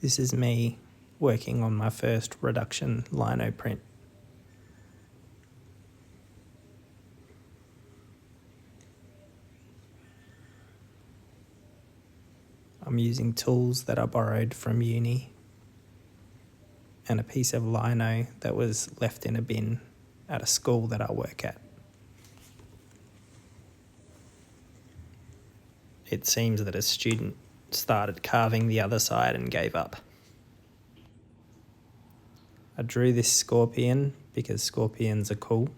This is me working on my first reduction Linoprint. I'm using tools that I borrowed from uni and a piece of lino that was left in a bin at a school that I work at. It seems that a student started carving the other side and gave up. I drew this scorpion because scorpions are cool,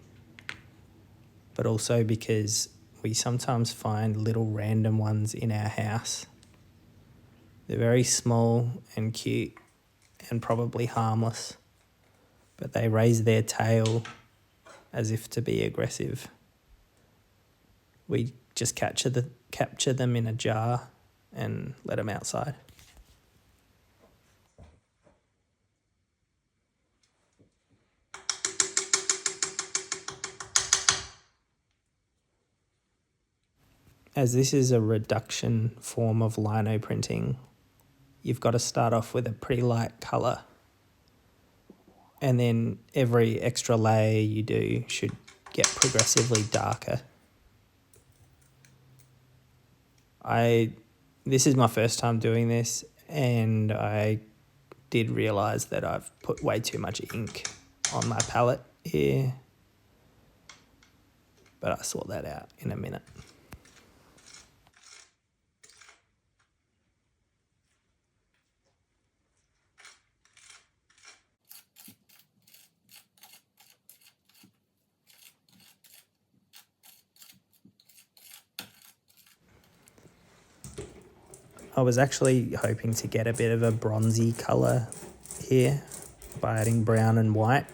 but also because we sometimes find little random ones in our house. They're very small and cute and probably harmless, but they raise their tail as if to be aggressive. We just capture them in a jar and let them outside. As this is a reduction form of lino printing, you've got to start off with a pretty light colour, and then every extra layer you do should get progressively darker. This is my first time doing this, and I did realise that I've put way too much ink on my palette here, but I'll sort that out in a minute. I was actually hoping to get a bit of a bronzy colour here by adding brown and white,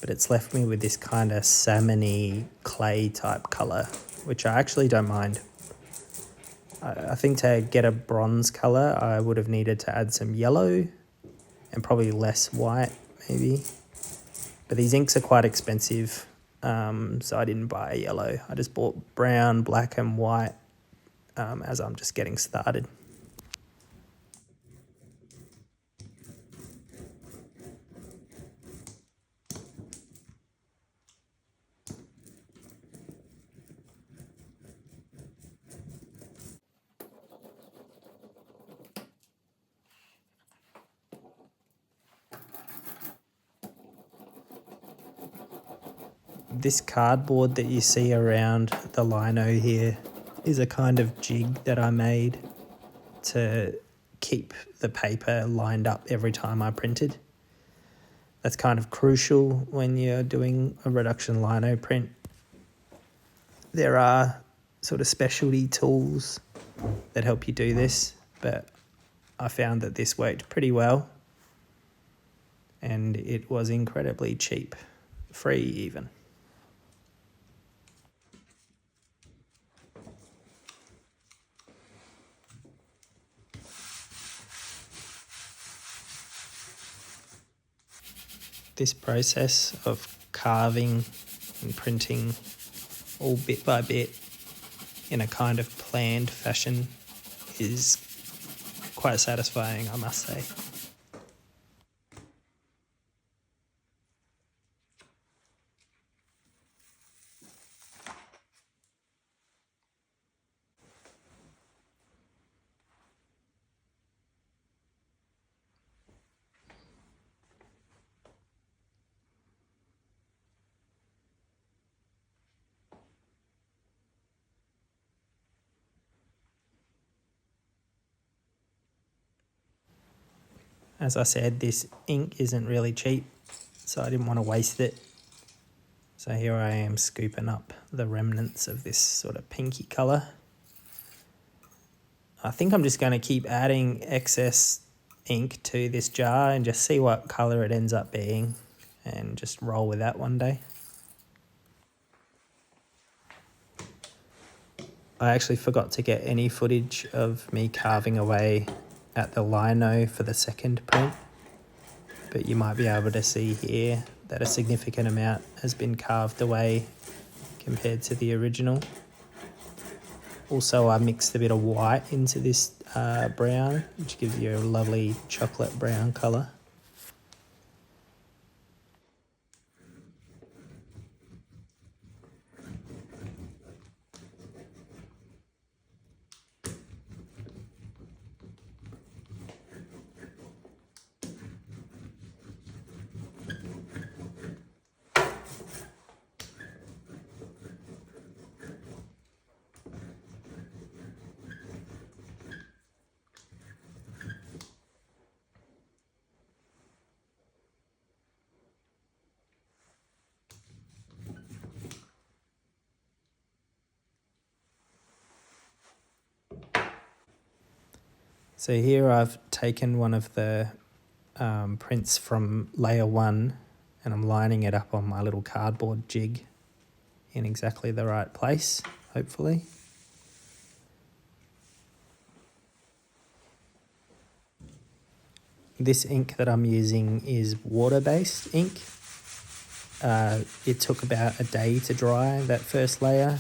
but it's left me with this kind of salmony clay type colour, which I actually don't mind. I think to get a bronze colour, I would have needed to add some yellow and probably less white maybe. But these inks are quite expensive, so I didn't buy yellow. I just bought brown, black and white as I'm just getting started. This cardboard that you see around the lino here is a kind of jig that I made to keep the paper lined up every time I printed. That's kind of crucial when you're doing a reduction lino print. There are sort of specialty tools that help you do this, but I found that this worked pretty well, and it was incredibly cheap, free even. This process of carving and printing all bit by bit in a kind of planned fashion is quite satisfying, I must say. As I said, this ink isn't really cheap, so I didn't want to waste it. So here I am scooping up the remnants of this sort of pinky colour. I think I'm just going to keep adding excess ink to this jar and just see what colour it ends up being and just roll with that one day. I actually forgot to get any footage of me carving away at the lino for the second print, but you might be able to see here that a significant amount has been carved away compared to the original. Also, I mixed a bit of white into this brown, which gives you a lovely chocolate brown colour. So here I've taken one of the prints from layer 1 and I'm lining it up on my little cardboard jig in exactly the right place, hopefully. This ink that I'm using is water-based ink. It took about a day to dry that first layer.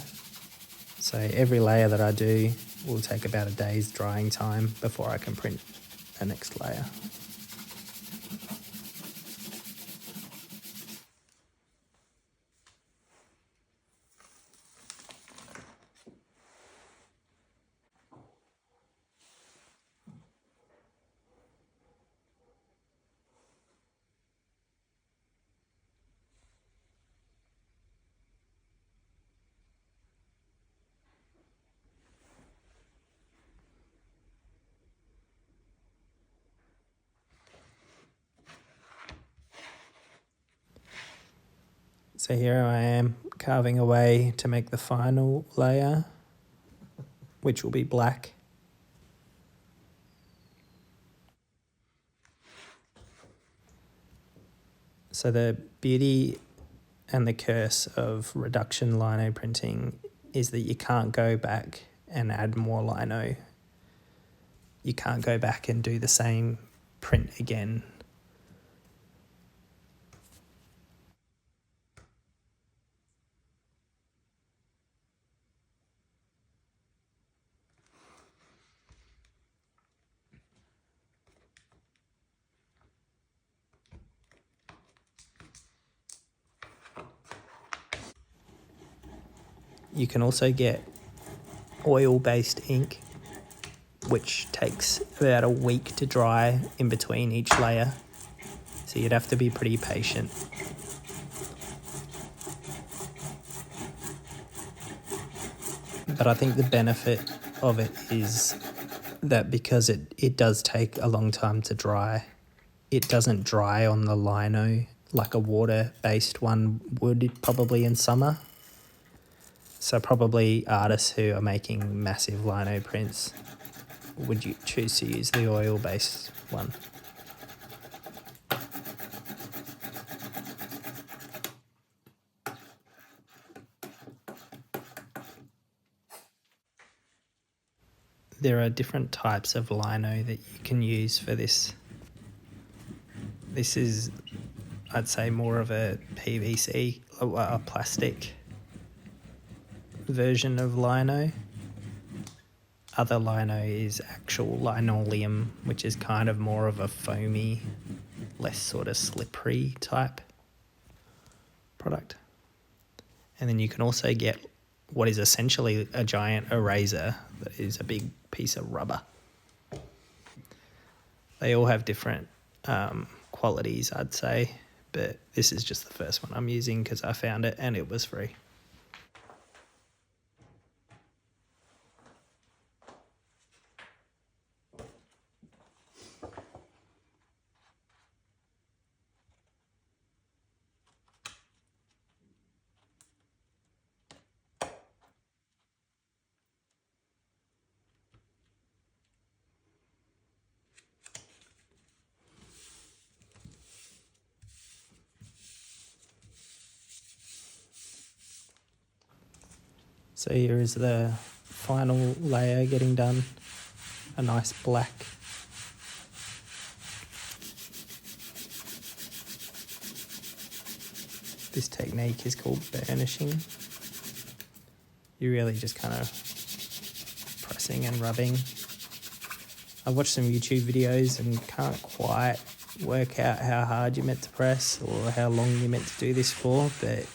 So every layer that I do will take about a day's drying time before I can print the next layer. So here I am carving away to make the final layer, which will be black. So the beauty and the curse of reduction lino printing is that you can't go back and add more lino. You can't go back and do the same print again. You can also get oil-based ink, which takes about a week to dry in between each layer. So you'd have to be pretty patient. But I think the benefit of it is that because it does take a long time to dry, it doesn't dry on the lino like a water-based one would probably in summer. So probably artists who are making massive lino prints would you choose to use the oil-based one. There are different types of lino that you can use for this. This is, I'd say, more of a PVC, a plastic version of lino. Other lino is actual linoleum, which is kind of more of a foamy, less sort of slippery type product. And then you can also get what is essentially a giant eraser that is a big piece of rubber. They all have different qualities, I'd say, but this is just the first one I'm using because I found it and it was free. So here is the final layer getting done, a nice black. This technique is called burnishing. You're really just kind of pressing and rubbing I've watched some YouTube videos and can't quite work out how hard you're meant to press or how long you're meant to do this for, but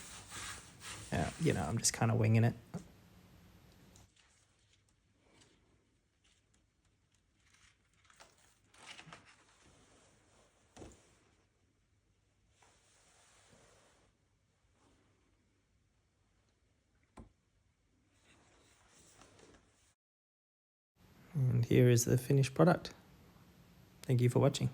you know, I'm just kind of winging it. And here is the finished product. Thank you for watching.